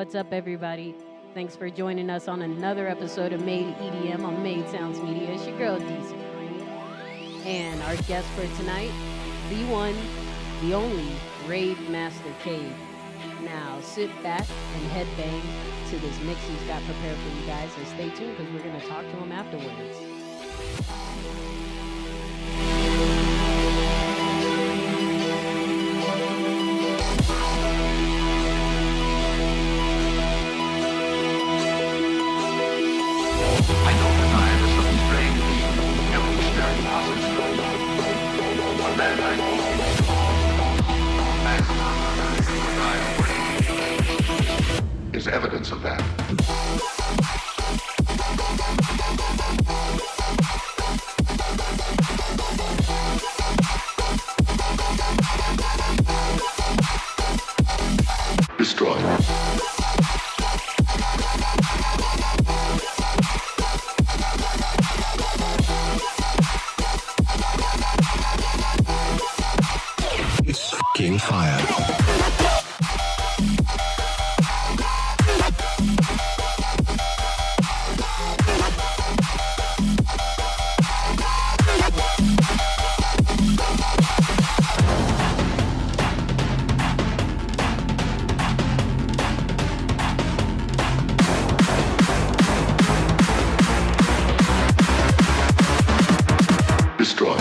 What's up, everybody? Thanks for joining us on another episode of Made EDM on Made Sounds Media. It's your girl, DC Green. And our guest for tonight, the one, the only, Rave Master Cave. Now, sit back and headbang to this mix he's got prepared for you guys. And stay tuned because we're going to talk to him afterwards. I don't deny there's something strange, evolutionary possible. One man is evidence of that. Destroy. It's fucking fire. Destroy.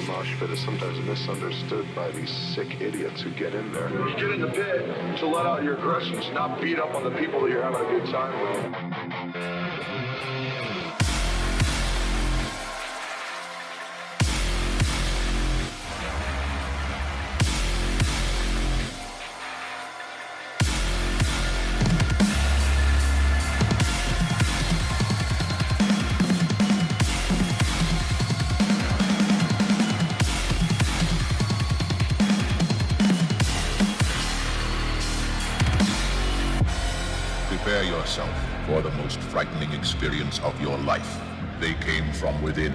mosh pit is sometimes misunderstood by these sick idiots who get in there. You get in the pit to let out your aggressions, not beat up on the people that you're having a good time with. Prepare yourself for the most frightening experience of your life. They came from within.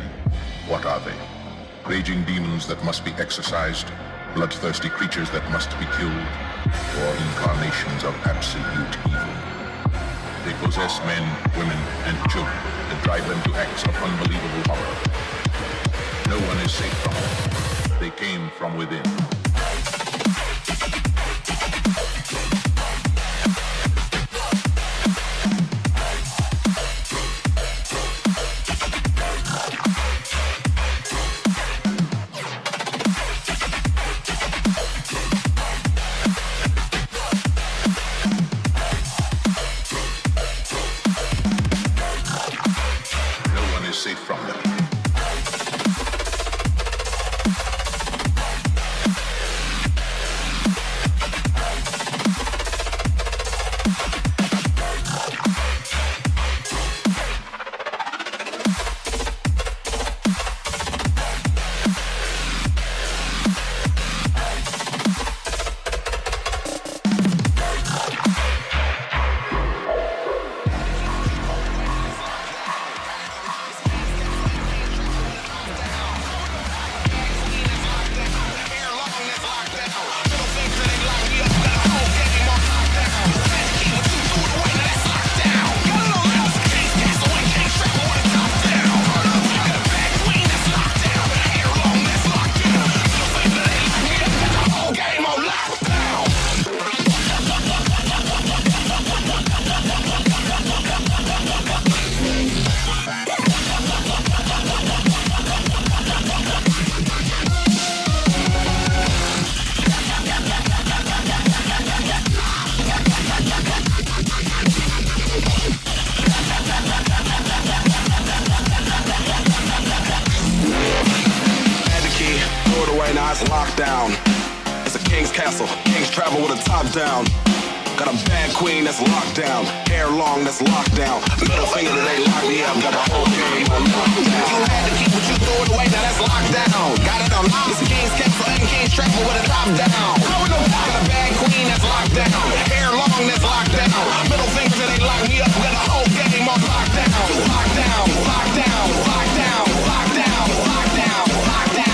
What are they? Raging demons that must be exorcised, bloodthirsty creatures that must be killed, or incarnations of absolute evil. They possess men, women, and children and drive them to acts of unbelievable horror. No one is safe from them. They came from within. Safe from them. Lockdown. It's a king's castle. Kings travel with a top down. Got a bad queen that's locked down. Hair long that's locked down. Middle finger that ain't locked me up. Got the whole game on lockdown. You had to keep what you threw it away. Now that's locked down. Got it on lock. It's a king's castle and king's travel with a top down. Got a bad queen that's locked down. Hair long that's locked down. Middle finger that ain't locked me up. Got the whole game on lockdown. Lockdown. Lockdown. Lockdown. Lockdown. Lockdown. Lockdown.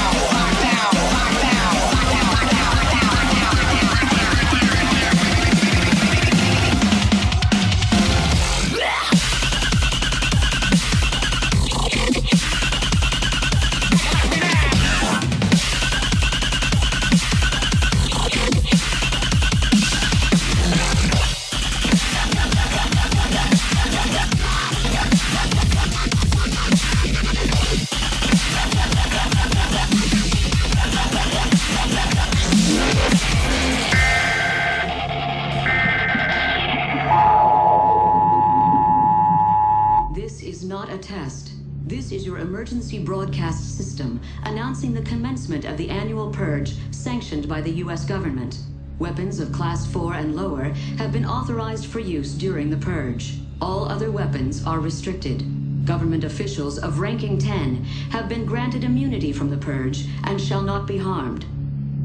This is your emergency broadcast system announcing the commencement of the annual purge sanctioned by the U.S. government. Weapons of Class 4 and lower have been authorized for use during the purge. All other weapons are restricted. Government officials of ranking 10 have been granted immunity from the purge and shall not be harmed.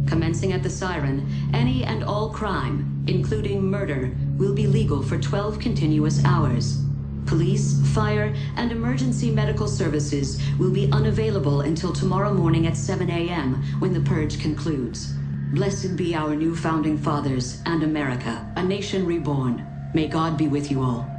Commencing at the siren, any and all crime, including murder, will be legal for 12 continuous hours. Police, fire, and emergency medical services will be unavailable until tomorrow morning at 7 a.m. when the purge concludes. Blessed be our new founding fathers and America, a nation reborn. May God be with you all.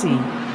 frequency.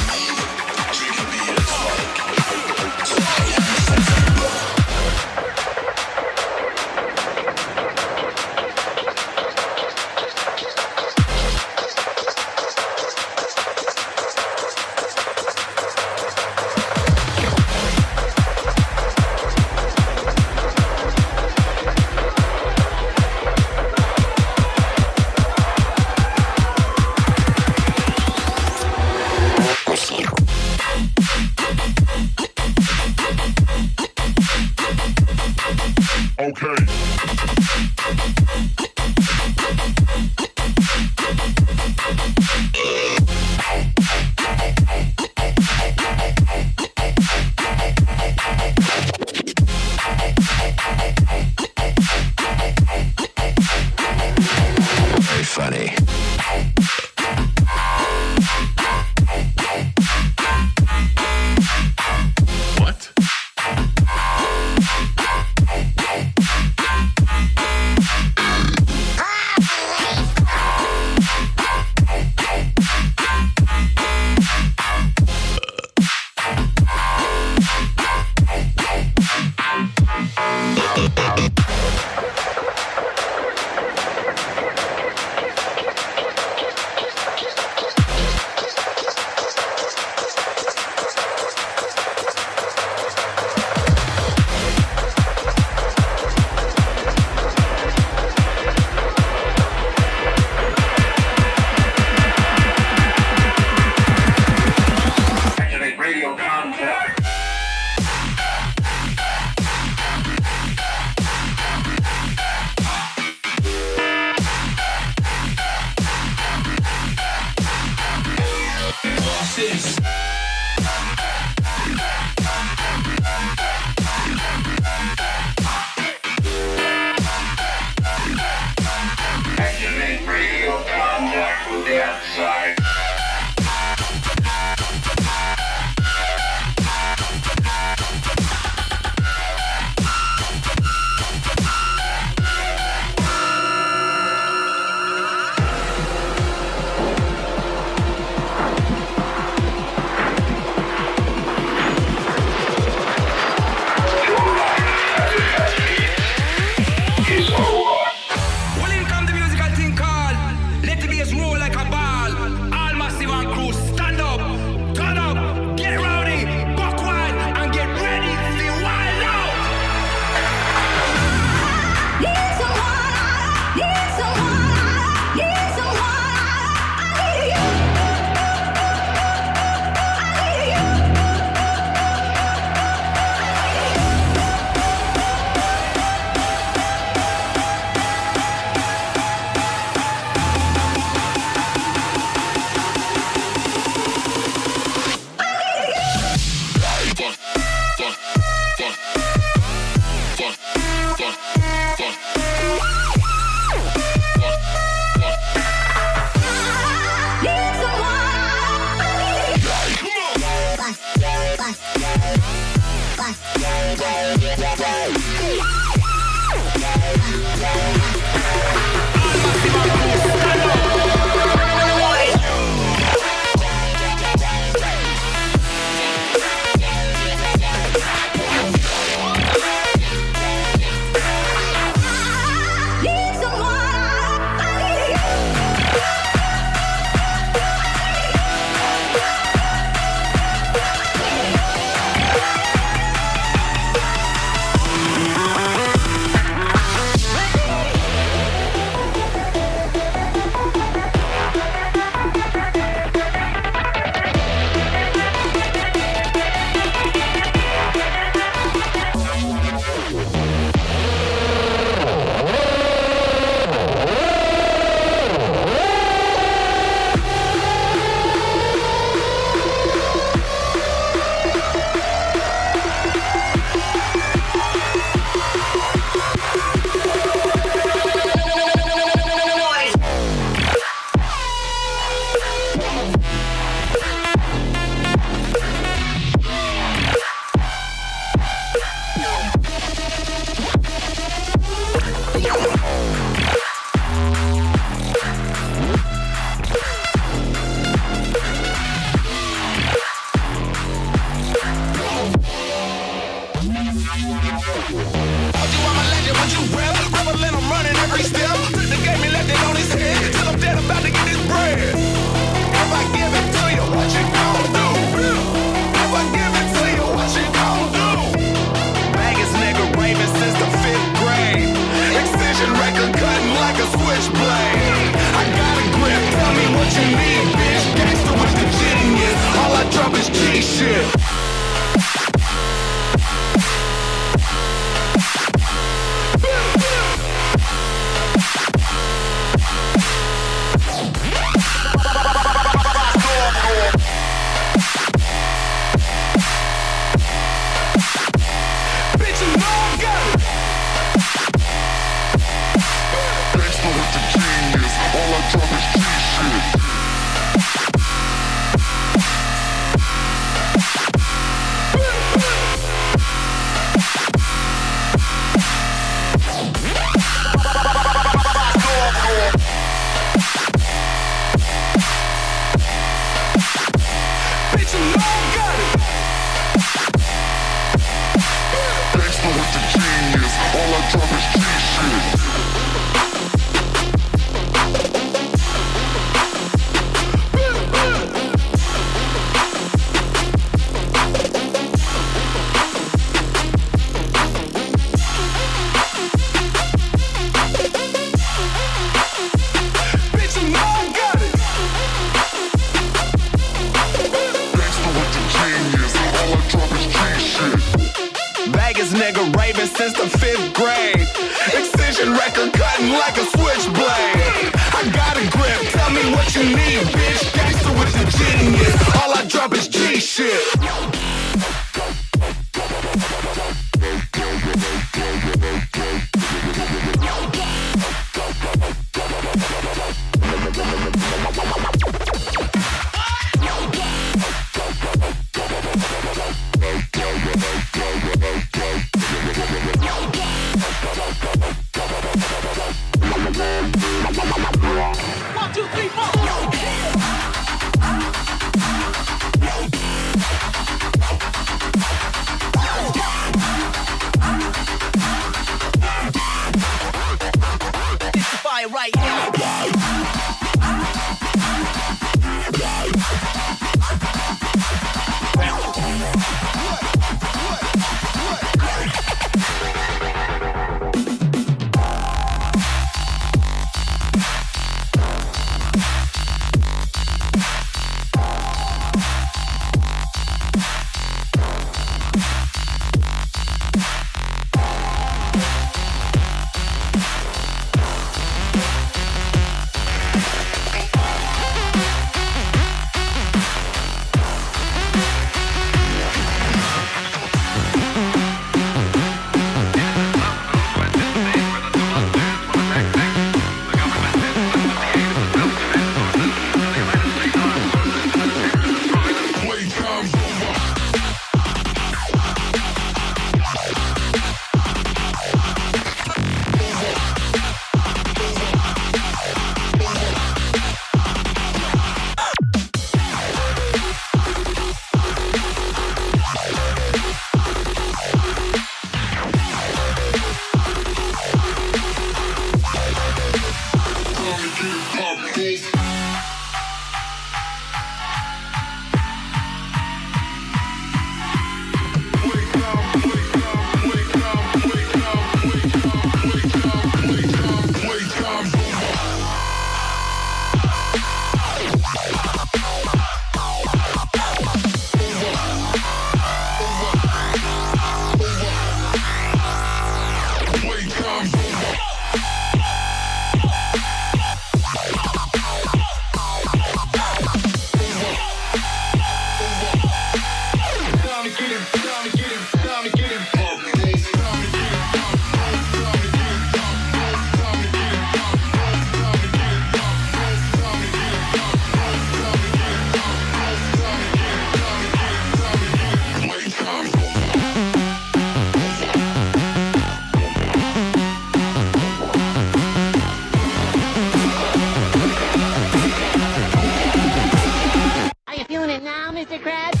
Mr. Krabs.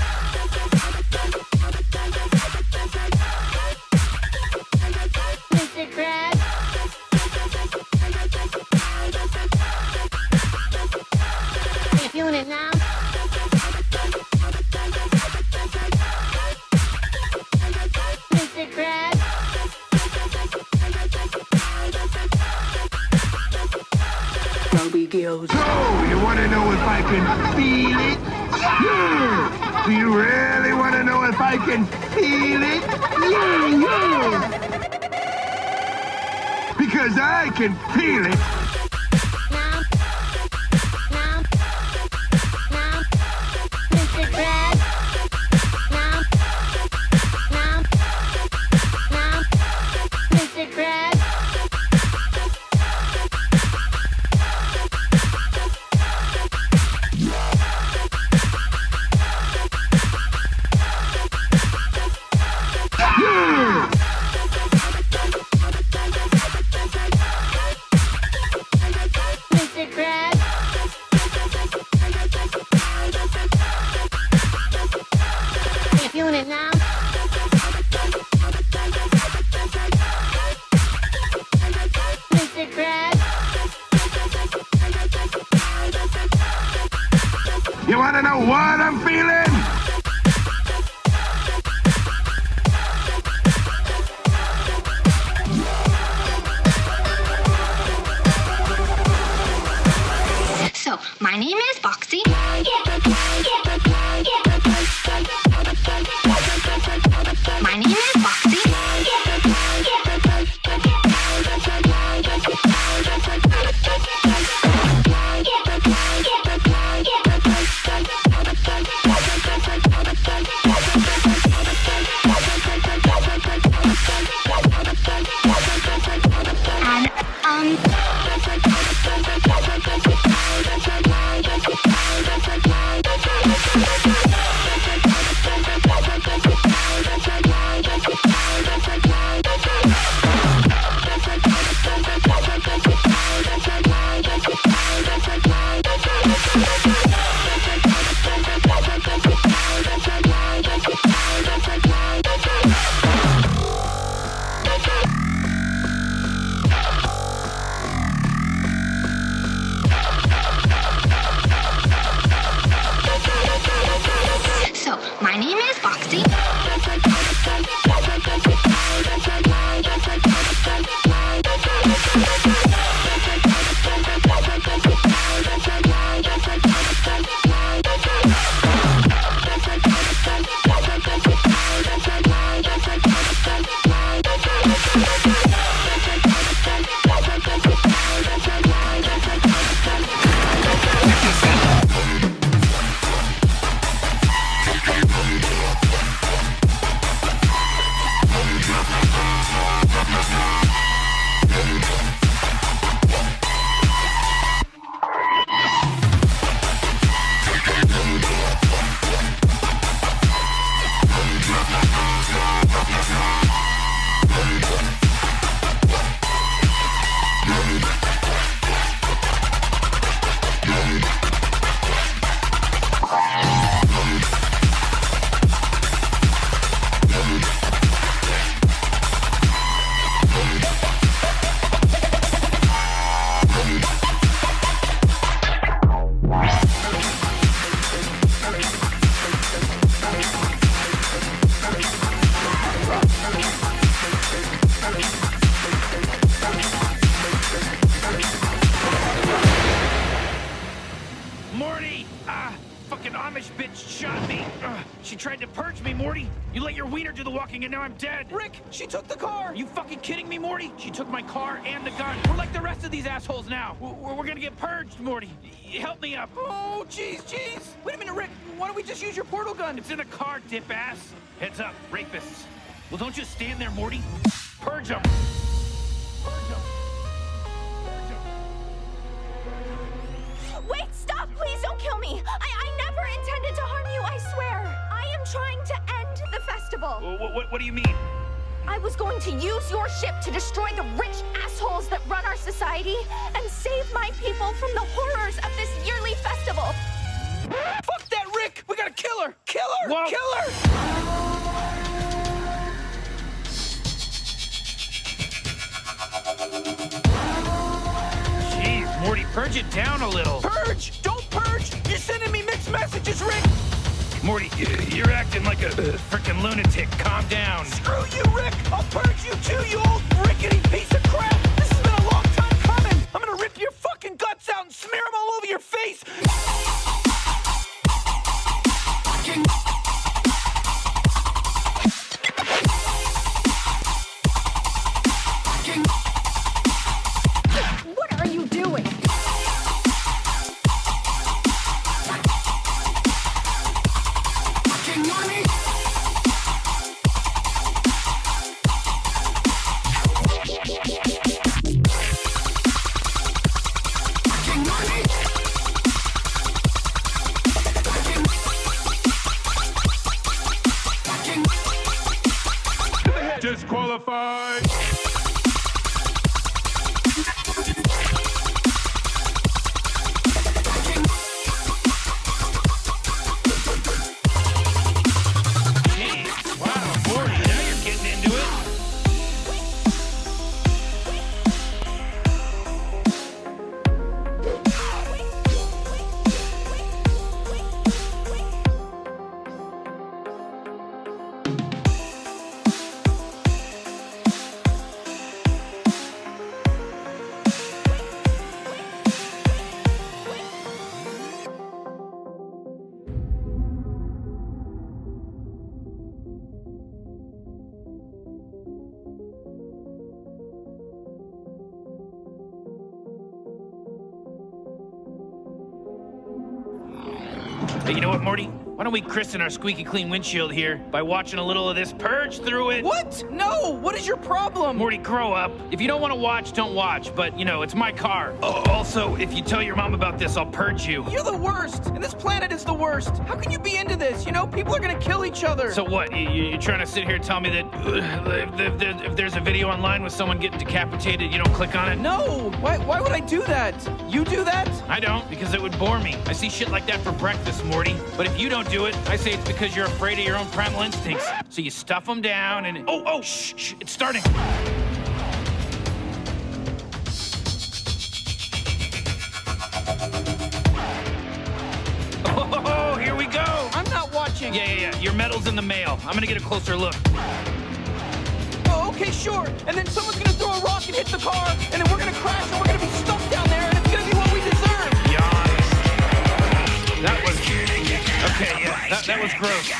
Mr. Krabs. Are you feeling it now? Mr. Krabs. Ruby Gills. So, you want to know if I can feel it? Yeah. Do you really want to know if I can feel it? Yeah. Because I can feel it. Now. Mr. Krabs. Now. Mr. Krabs. Mr. Krabs. Are you feeling it now? Mr. Krabs. You want to know what I'm feeling? So, my name is Boxy. My name is Boxy. And, So, my name is Boxy. Morty! Fucking Amish bitch shot me. She tried to purge me, Morty. You let your wiener do the walking and now I'm dead. Rick, she took the car. Are you fucking kidding me, Morty? She took my car and the gun. We're like the rest of these assholes now. We're gonna get purged, Morty. Help me up. Oh, jeez. Wait a minute, Rick. Why don't we just use your portal gun? It's in the car, dip ass. Heads up, rapists. Well, don't just stand there, Morty. Purge them. Wait, stop! Please don't kill me! I never intended to harm you, I swear! I am trying to end the festival! What do you mean? I was going to use your ship to destroy the rich assholes that run our society and save my people from the horrors of this yearly festival! Fuck that, Rick! We gotta kill her! Killer! Killer! Whoa. Killer! Jeez, Morty, purge it down a little. Purge? Don't purge! You're sending me mixed messages, Rick! Morty, you're acting like a freaking lunatic. Calm down. Screw you, Rick! I'll purge you too, you old rickety piece of crap! This has been a long time coming! I'm gonna rip your fucking guts out and smear them all over your face! What are you doing? Disqualified. Wow, Morty, now you're getting into it. Hey, you know what, Morty? Why don't we christen our squeaky clean windshield here by watching a little of this purge through it? What? No! What is your problem? Morty, grow up. If you don't want to watch, don't watch. But, you know, it's my car. Oh, also, if you tell your mom about this, I'll purge you. You're the worst! And this planet is the worst! How can you be into this? You know, people are gonna kill each other! So what? You're trying to sit here and tell me that if there's a video online with someone getting decapitated, you don't click on it? No! Why would I do that? You do that? I don't, because it would bore me. I see shit like that for breakfast, Morty. But if you don't do it, I say it's because you're afraid of your own primal instincts. So you stuff them down and... Oh, shh, it's starting. Oh, here we go. I'm not watching. Yeah. Your medal's in the mail. I'm gonna get a closer look. Oh, okay, sure. And then someone's gonna throw a rock and hit the car, and then we're gonna crash, and we're gonna be stuck down there, and it's gonna be what we deserve. Yikes. That was... Okay, yeah, that was gross.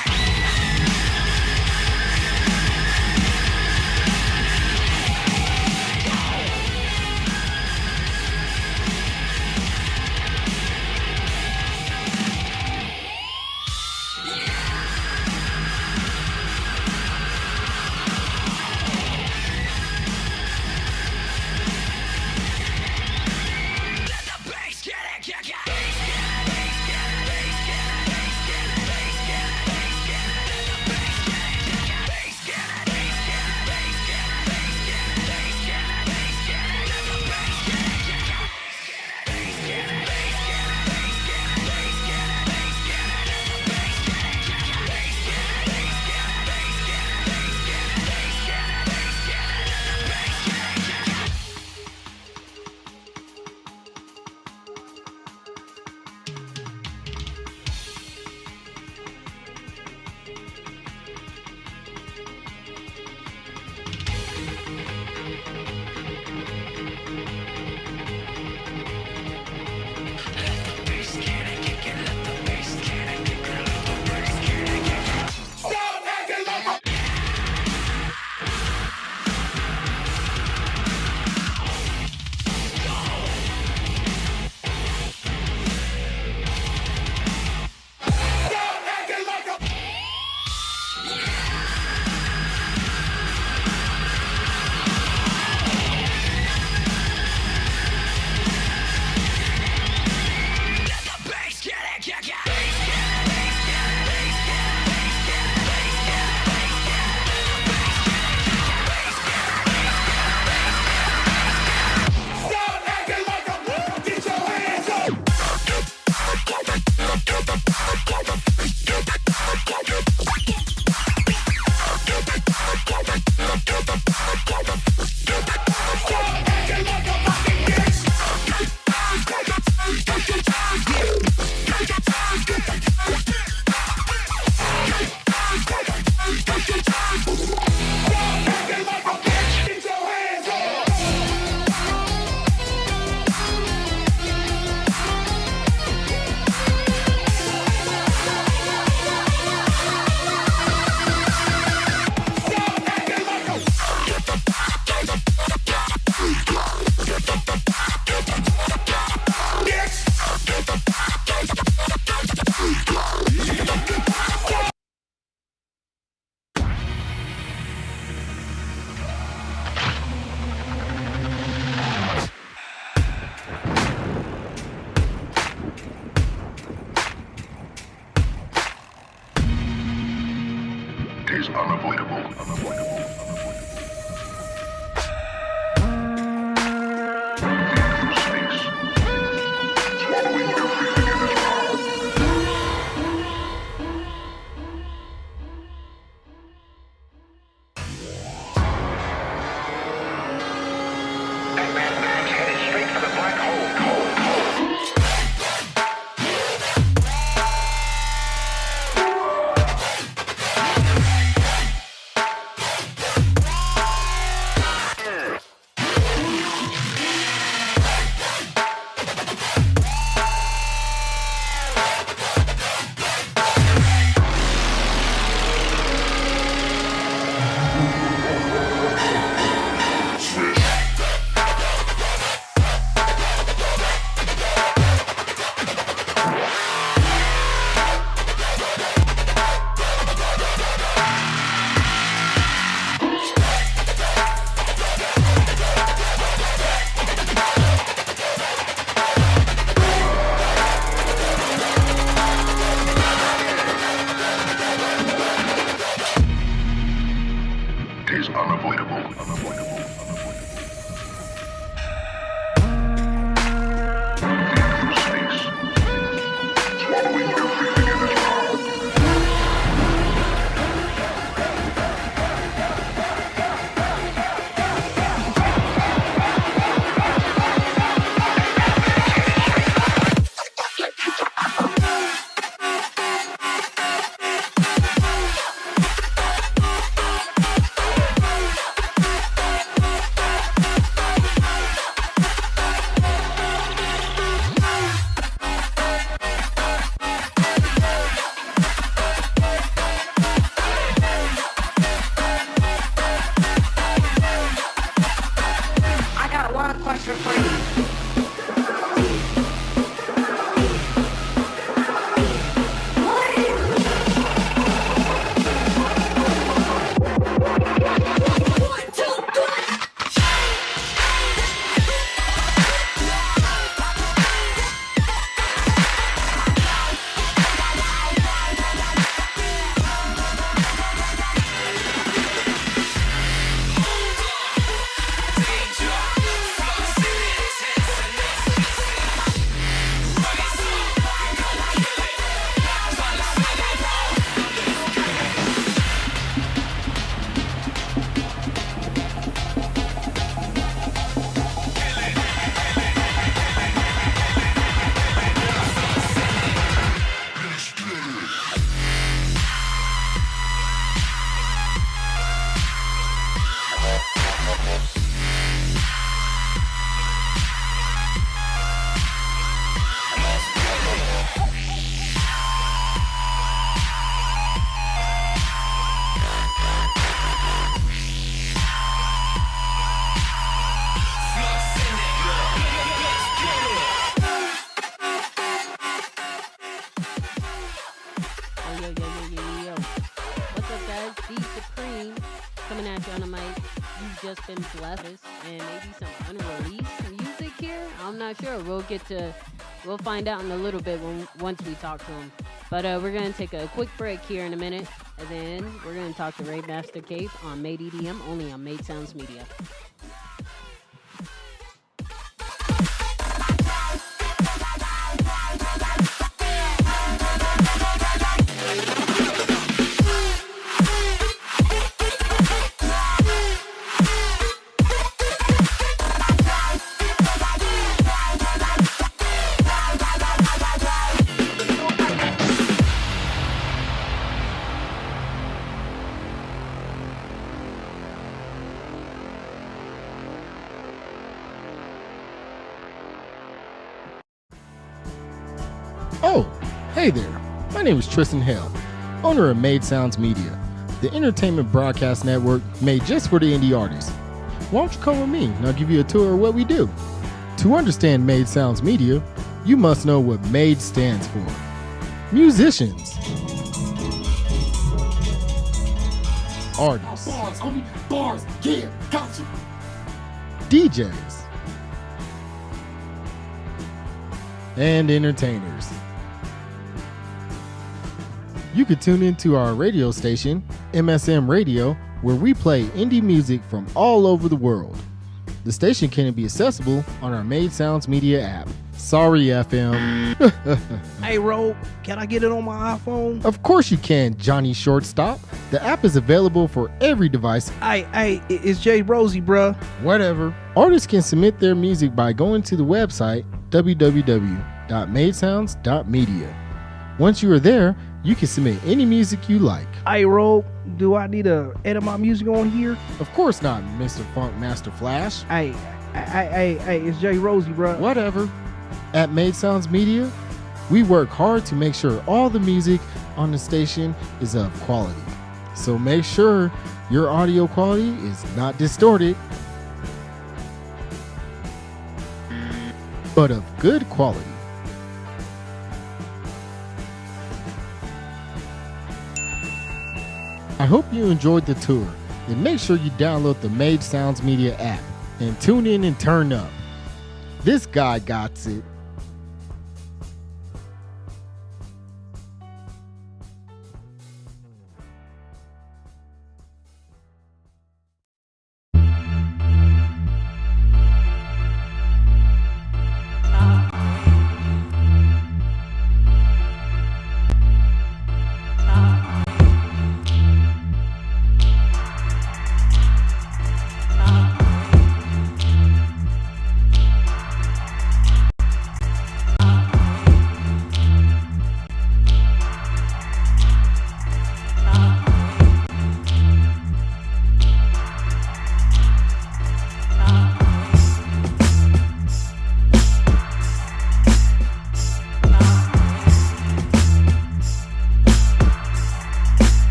is unavoidable. Through space, swallowing everything in its path. Headed straight for the black hole. Is unavoidable. Through space, swallowing everything in its path. I got one question for you. Yo. What's up, guys? D Supreme coming at you on the mic. You've just been blessed, and maybe some unreleased music here. I'm not sure. We'll find out in a little bit once we talk to him. But we're gonna take a quick break here in a minute, and then we're gonna talk to Rave Master Cape on Made EDM, only on Made Sounds Media. Oh, hey there. My name is Tristan Hale, owner of Made Sounds Media, the entertainment broadcast network made just for the indie artists. Why don't you come with me and I'll give you a tour of what we do. To understand Made Sounds Media, you must know what MADE stands for. Musicians. Artists. Bars, homie. Bars. Yeah, gotcha. DJs. And entertainers. You can tune into our radio station, MSM Radio, where we play indie music from all over the world. The station can be accessible on our Made Sounds Media app. Sorry, FM. Hey, Ro, can I get it on my iPhone? Of course you can, Johnny Shortstop. The app is available for every device. Hey, it's Jay Rosie, bruh. Whatever. Artists can submit their music by going to the website www.madesounds.media. Once you are there, you can submit any music you like. Hey, Ro, do I need to edit my music on here? Of course not, Mr. Funk Master Flash. Hey, it's Jay Rosie, bruh. Whatever. At Made Sounds Media, we work hard to make sure all the music on the station is of quality. So make sure your audio quality is not distorted, but of good quality. I hope you enjoyed the tour, and make sure you download the Made Sounds Media app and tune in and turn up. This guy got it.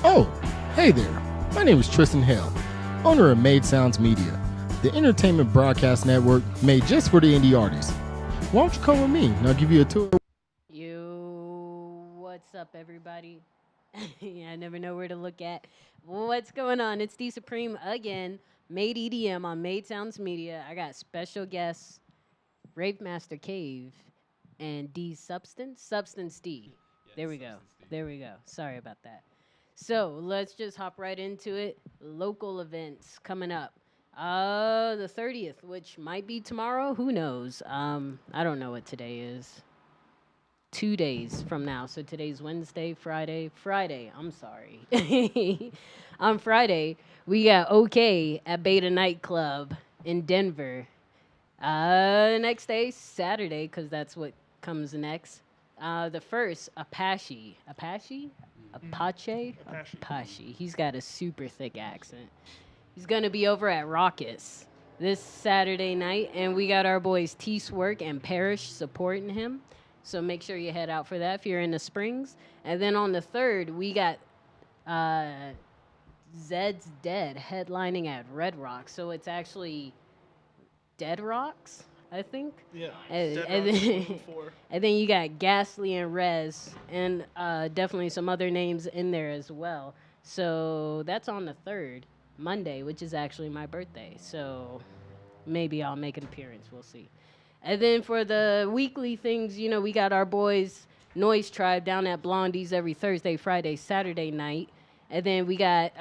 Oh, hey there. My name is Tristan Hale, owner of Made Sounds Media, the entertainment broadcast network made just for the indie artists. Why don't you come with me and I'll give you a tour? What's up, everybody? I never know where to look at. What's going on? It's D Supreme again, Made EDM on Made Sounds Media. I got special guests, Rave Master Cave and D Substance D. There we go. There we go. Sorry about that. So let's just hop right into it. Local events coming up. The 30th, which might be tomorrow. Who knows? I don't know what today is. 2 days from now. So today's Wednesday, Friday. I'm sorry. On Friday, we got OK at Beta Nightclub in Denver. Next day, Saturday, because that's what comes next. The first, Apache. Apache? He's got a super thick accent. He's going to be over at Raucous this Saturday night, and we got our boys T-Swerk and Parrish supporting him. So make sure you head out for that if you're in the Springs. And then on the 3rd, we got Zed's Dead headlining at Red Rocks. So it's actually Dead Rocks, I think. Yeah. And then you got Ghastly and Rez, and definitely some other names in there as well. So that's on the 3rd, Monday, which is actually my birthday. So maybe I'll make an appearance. We'll see. And then for the weekly things, we got our boys Noise Tribe down at Blondie's every Thursday, Friday, Saturday night. And then we got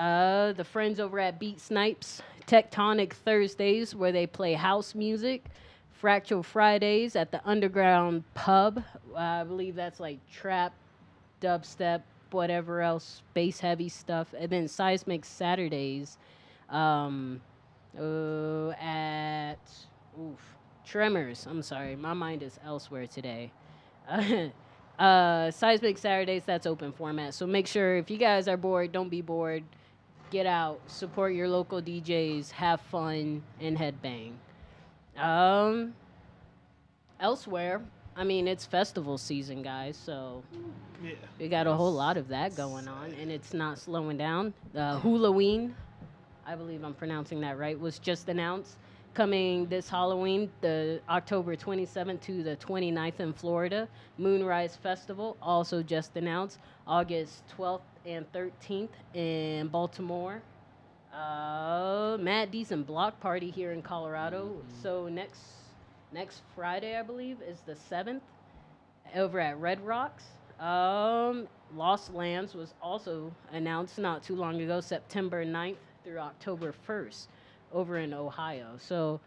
the friends over at Beat Snipes, Tectonic Thursdays, where they play house music. Fractal Fridays at the Underground Pub. I believe that's like trap, dubstep, whatever else, bass heavy stuff. And then Seismic Saturdays at Tremors. I'm sorry, my mind is elsewhere today. Seismic Saturdays, that's open format. So make sure if you guys are bored, don't be bored. Get out, support your local DJs, have fun, and headbang. Um, Elsewhere, I mean, it's festival season, guys, so Yeah. we got a whole lot of that going on, and it's not slowing down. Halloween, I believe I'm pronouncing that right, was just announced. Coming this Halloween, the October 27th to the 29th in Florida. Moonrise Festival, also just announced. August 12th and 13th in Baltimore. Mad Decent Block Party here in Colorado. So next Friday, I believe, is the 7th over at Red Rocks. Lost Lands was also announced not too long ago, September 9th through October 1st over in Ohio. So,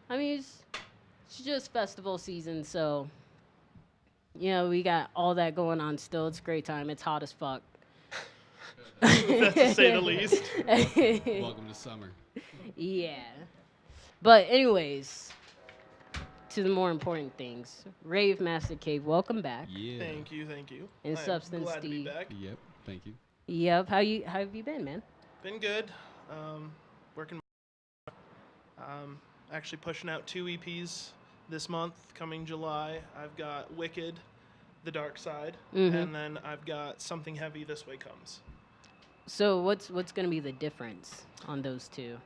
I mean, it's just festival season, so, you know, we got all that going on still. It's a great time. It's hot as fuck. That's to say the least. Welcome to summer. Yeah. But anyways, to the more important things. Rave Master Cave, welcome back. Yeah. Thank you. And I'm Substance glad to be D. back. Yep. Thank you. Yep. How have you been, man? Been good. Working. Actually pushing out 2 EPs this month, coming July. I've got Wicked, The Dark Side, and then I've got Something Heavy, This Way Comes. So what's going to be the difference on those two?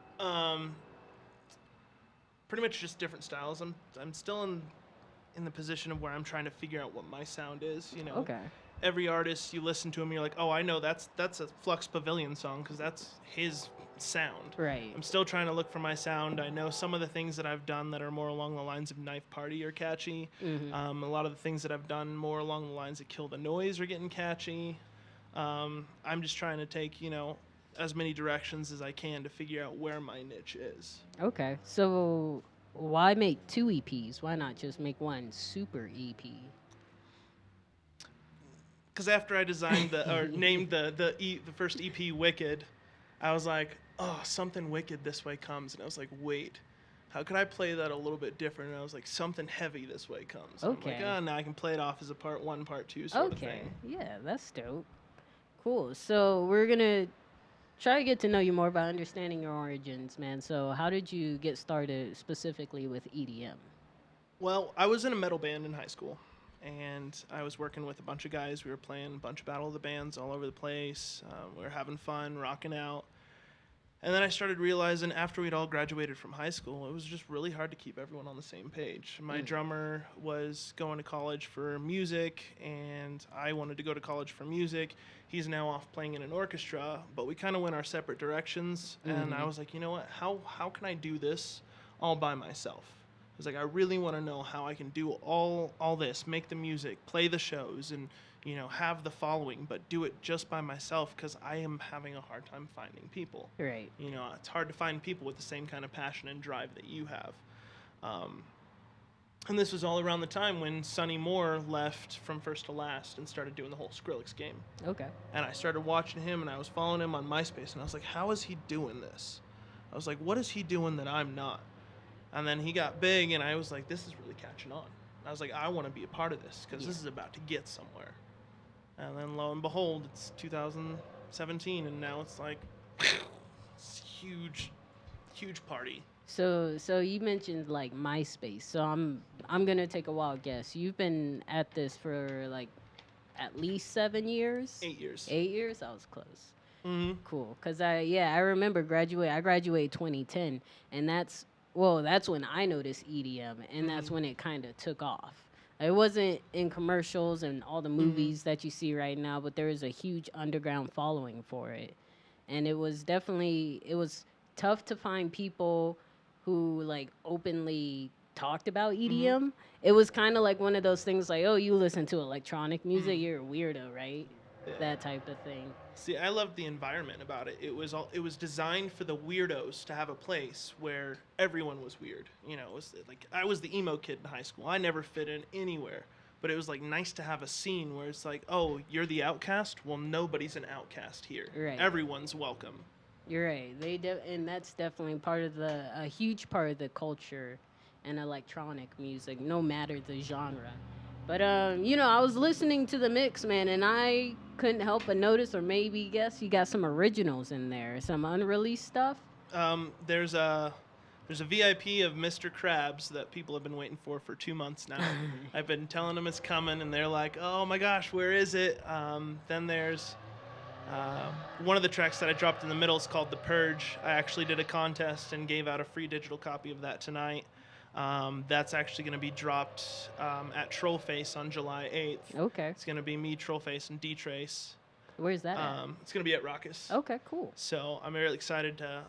Pretty much just different styles. I'm still in the position of where I'm trying to figure out what my sound is. You know. Okay. Every artist, you listen to him, you're like, oh, I know that's a Flux Pavilion song because that's his sound. Right. I'm still trying to look for my sound. I know some of the things that I've done that are more along the lines of Knife Party are catchy. A lot of the things that I've done more along the lines of Kill the Noise are getting catchy. I'm just trying to take, you know, as many directions as I can to figure out where my niche is. Okay. So why make 2 EPs? Why not just make one super EP? Because after I designed named the first EP Wicked, I was like, oh, Something Wicked This Way Comes. And I was like, wait, how could I play that a little bit different? And I was like, Something Heavy This Way Comes. And Okay. I'm like, oh, now I can play it off as a part 1, part 2 sort of thing. Yeah, that's dope. Cool. So we're going to try to get to know you more by understanding your origins, man. So how did you get started specifically with EDM? Well, I was in a metal band in high school, and I was working with a bunch of guys. We were playing a bunch of Battle of the Bands all over the place. We were having fun, rocking out. And then I started realizing after we'd all graduated from high school, it was just really hard to keep everyone on the same page. My drummer was going to college for music, and I wanted to go to college for music. He's now off playing in an orchestra, but we kind of went our separate directions. And I was like, you know what? How can I do this all by myself? I was like, I really want to know how I can do all this, make the music, play the shows, and, you know, have the following, but do it just by myself because I am having a hard time finding people. Right. You know, it's hard to find people with the same kind of passion and drive that you have. And this was all around the time when Sonny Moore left from First to Last and started doing the whole Skrillex game. Okay. And I started watching him, and I was following him on MySpace, and I was like, how is he doing this? I was like, what is he doing that I'm not? And then he got big, and I was like, this is really catching on. I was like, I want to be a part of this because this is about to get somewhere. And then lo and behold, it's 2017, and now it's like it's huge party. So you mentioned like MySpace. So I'm gonna take a wild guess. You've been at this for like at least 7 years. 8 years. 8 years. I was close. Mm-hmm. Cool. Cause I remember I graduated 2010, and that's when I noticed EDM, and that's when it kind of took off. It wasn't in commercials and all the movies that you see right now, but there is a huge underground following for it. And it was tough to find people who like openly talked about EDM. It was kind of like one of those things like, oh, you listen to electronic music, you're a weirdo, right? Yeah. That type of thing. See, I loved the environment about it. It was designed for the weirdos to have a place where everyone was weird. You know, it was like I was the emo kid in high school. I never fit in anywhere. But it was like nice to have a scene where it's like, oh, you're the outcast? Well, nobody's an outcast here. Right. Everyone's welcome. You're right. And that's definitely a huge part of the culture and electronic music, no matter the genre. But, I was listening to the mix, man, and I couldn't help but notice or maybe guess you got some originals in there, some unreleased stuff. There's a There's a VIP of Mr. Krabs that people have been waiting for 2 months now. I've been telling them it's coming, and they're like, oh my gosh, where is it? Then there's one of the tracks that I dropped in the middle is called The Purge. I actually did a contest and gave out a free digital copy of that tonight. That's actually going to be dropped at Trollface on July 8th. Okay. It's going to be me, Trollface, and D-Trace. Where's that at? It's going to be at Raucous. Okay, cool. So I'm really excited to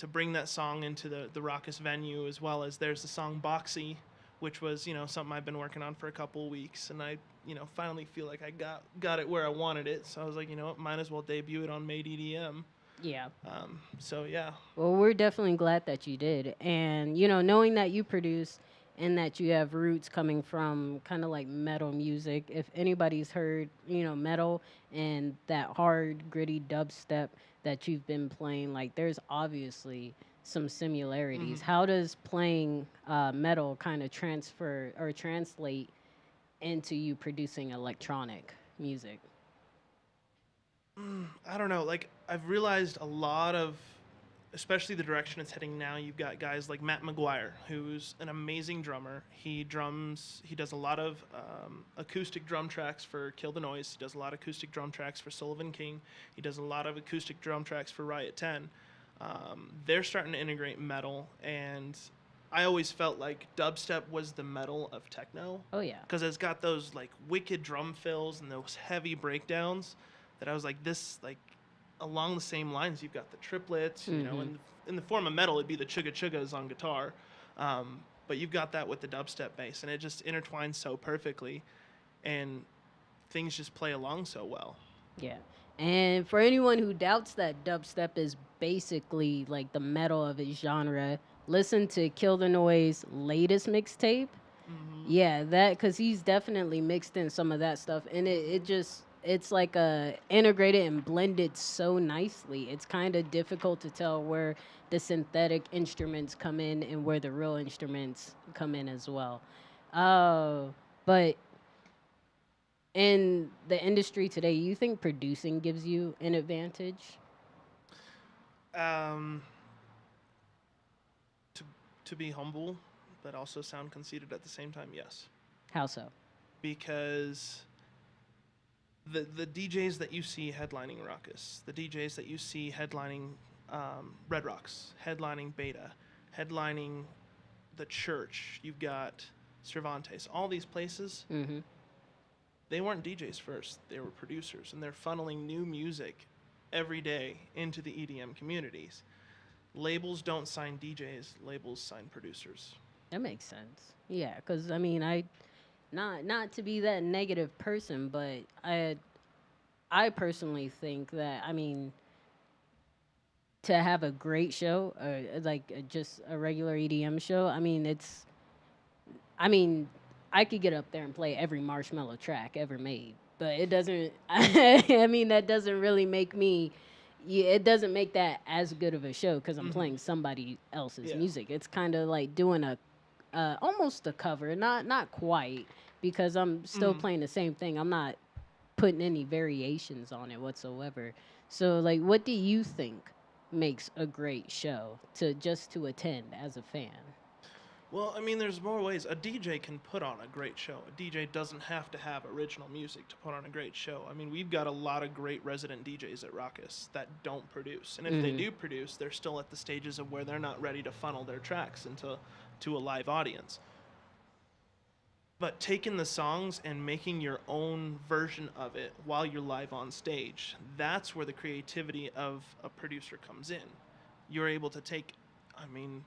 bring that song into the Raucous venue, as well as there's the song Boxy, which was, something I've been working on for a couple of weeks, and I, finally feel like I got it where I wanted it. So I was like, what, might as well debut it on Made EDM. Yeah. So yeah. Well, we're definitely glad that you did. And, knowing that you produce and that you have roots coming from kind of like metal music, if anybody's heard, metal and that hard, gritty dubstep that you've been playing, like there's obviously some similarities. How does playing metal kind of transfer or translate into you producing electronic music? I don't know. Like, I've realized a lot of, especially the direction it's heading now, you've got guys like Matt McGuire, who's an amazing drummer. He does a lot of acoustic drum tracks for Kill the Noise. He does a lot of acoustic drum tracks for Sullivan King. He does a lot of acoustic drum tracks for Riot 10. They're starting to integrate metal, and I always felt like dubstep was the metal of techno. Oh, yeah. Because it's got those, like, wicked drum fills and those heavy breakdowns that I was like, this, like, along the same lines, you've got the triplets, and in the form of metal, it'd be the chugga chuggas on guitar. But you've got that with the dubstep bass, and it just intertwines so perfectly, and things just play along so well. Yeah. And for anyone who doubts that dubstep is basically like the metal of its genre, listen to Kill the Noise latest mixtape. Yeah, because he's definitely mixed in some of that stuff, and it's like integrated and blended so nicely. It's kind of difficult to tell where the synthetic instruments come in and where the real instruments come in as well. But in the industry today, you think producing gives you an advantage? To be humble, but also sound conceited at the same time, yes. How so? Because the DJs that you see headlining Raucous, the DJs that you see headlining Red Rocks, headlining Beta, headlining the Church, you've got Cervantes, all these places, they weren't DJs first, they were producers, and they're funneling new music every day into the EDM communities. Labels don't sign DJs, labels sign producers. That makes sense. Yeah, because, I mean, not to be that negative person, but I personally think that, I mean, to have a great show, just a regular EDM show, I mean, I could get up there and play every Marshmello track ever made, but it doesn't, I mean, that doesn't really make me, it doesn't make that as good of a show because I'm playing somebody else's music. It's kind of like doing almost a cover, not quite, because I'm still playing the same thing. I'm not putting any variations on it whatsoever. So, like, what do you think makes a great show to attend as a fan? Well, I mean, there's more ways. A DJ can put on a great show. A DJ doesn't have to have original music to put on a great show. I mean, we've got a lot of great resident DJs at Raucous that don't produce. And if they do produce, they're still at the stages of where they're not ready to funnel their tracks to a live audience. But taking the songs and making your own version of it while you're live on stage, that's where the creativity of a producer comes in. You're able to take, I mean,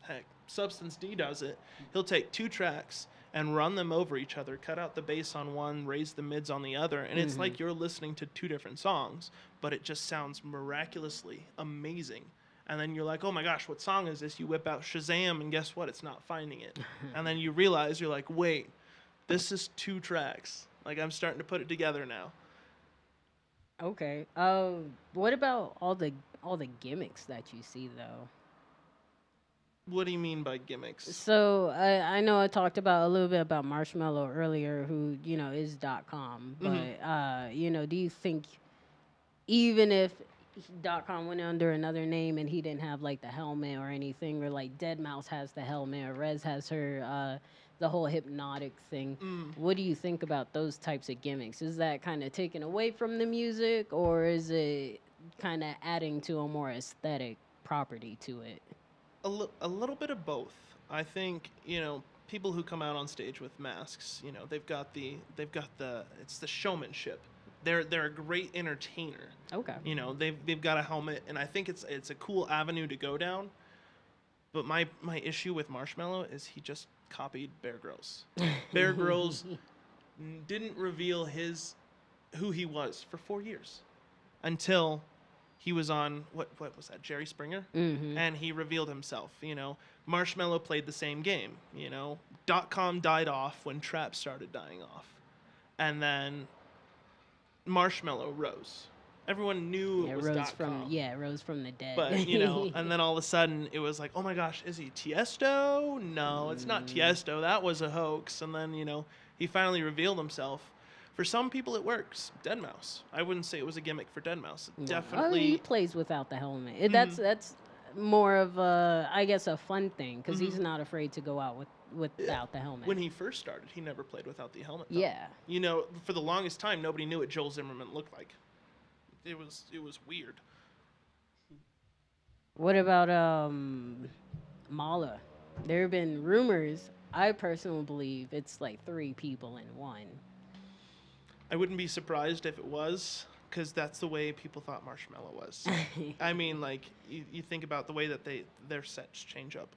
heck, Substance D does it. He'll take two tracks and run them over each other, cut out the bass on one, raise the mids on the other, and it's like you're listening to two different songs, but it just sounds miraculously amazing. And then you're like, oh my gosh, what song is this? You whip out Shazam, and guess what? It's not finding it. And then you realize, you're like, wait, this is two tracks. Like, I'm starting to put it together now. Okay. What about all the gimmicks that you see, though? What do you mean by gimmicks? So I know I talked about a little bit about Marshmello earlier, who is .com, but do you think even if .com went under another name and he didn't have like the helmet or anything, or like Deadmau5 has the helmet, or Rez has her the whole hypnotic thing. What do you think about those types of gimmicks? Is that kind of taken away from the music, or is it kind of adding to a more aesthetic property to it? A little bit of both. I think, people who come out on stage with masks, they've got the it's the showmanship. They're a great entertainer. Okay. They've got a helmet, and I think it's a cool avenue to go down. But my issue with Marshmello is he just copied Bear Grylls. Bear Grylls didn't reveal who he was for 4 years until he was on what was that, Jerry Springer, and he revealed himself. Marshmello played the same game. .com died off when trap started dying off, and then Marshmello rose. Everyone knew it was rose .com. rose from the dead. But and then all of a sudden it was like, oh my gosh, is he Tiesto? No, it's not Tiesto. That was a hoax. And then he finally revealed himself. For some people, it works. Deadmau5. I wouldn't say it was a gimmick for Deadmau5. Definitely. He plays without the helmet. That's more of I guess a fun thing, because he's not afraid to go out without the helmet. When he first started, he never played without the helmet, though. Yeah. For the longest time, nobody knew what Joel Zimmerman looked like. It was weird. What about Mala? There have been rumors. I personally believe it's like 3 people in one. I wouldn't be surprised if it was, because that's the way people thought Marshmello was. I mean, like, you think about the way that their sets change up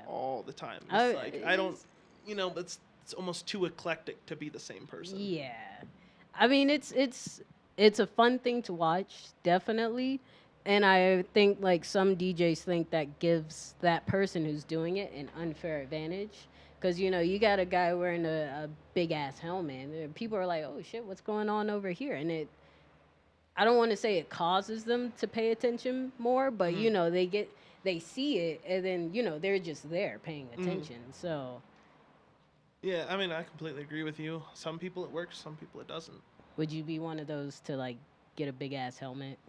all the time. It's it's almost too eclectic to be the same person. Yeah. I mean, it's a fun thing to watch, definitely. And I think like some DJs think that gives that person who's doing it an unfair advantage. Because, you got a guy wearing a big-ass helmet. And people are like, oh, shit, what's going on over here? And I don't want to say it causes them to pay attention more, but, they see it, and then, they're just there paying attention. So. Yeah, I mean, I completely agree with you. Some people it works, some people it doesn't. Would you be one of those to, like, get a big-ass helmet?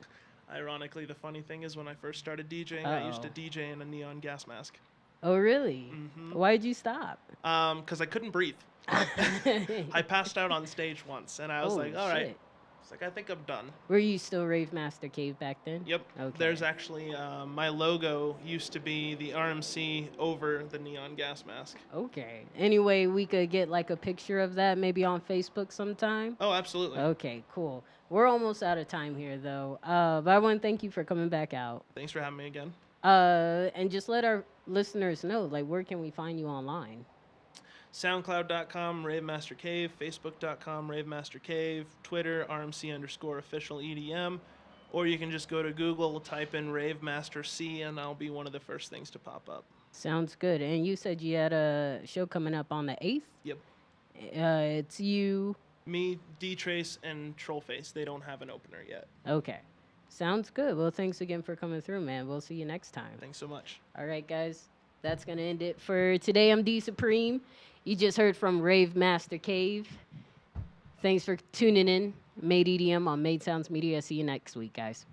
Ironically, the funny thing is when I first started DJing, I used to DJ in a neon gas mask. Oh, really? Why'd you stop? Because I couldn't breathe. I passed out on stage once, and I was like, all right. It's like, I think I'm done. Were you still Rave Master Cave back then? Yep. Okay. There's actually, my logo used to be the RMC over the neon gas mask. Okay. Anyway, we could get like a picture of that maybe on Facebook sometime? Oh, absolutely. Okay, cool. We're almost out of time here, though. But I want to thank you for coming back out. Thanks for having me again. And just let our listeners know, like, where can we find you online? SoundCloud.com, Rave Master Cave, Facebook.com, Rave Master Cave, Twitter, RMC_official EDM, or you can just go to Google, type in Rave Master C, and I'll be one of the first things to pop up. Sounds good. And you said you had a show coming up on the 8th? Yep. It's you, me, D-Trace, and Trollface. They don't have an opener yet. Okay. Sounds good. Well, thanks again for coming through, man. We'll see you next time. Thanks so much. All right, guys. That's going to end it for today. I'm D Supreme. You just heard from Rave Master Cave. Thanks for tuning in. Made EDM on Made Sounds Media. See you next week, guys.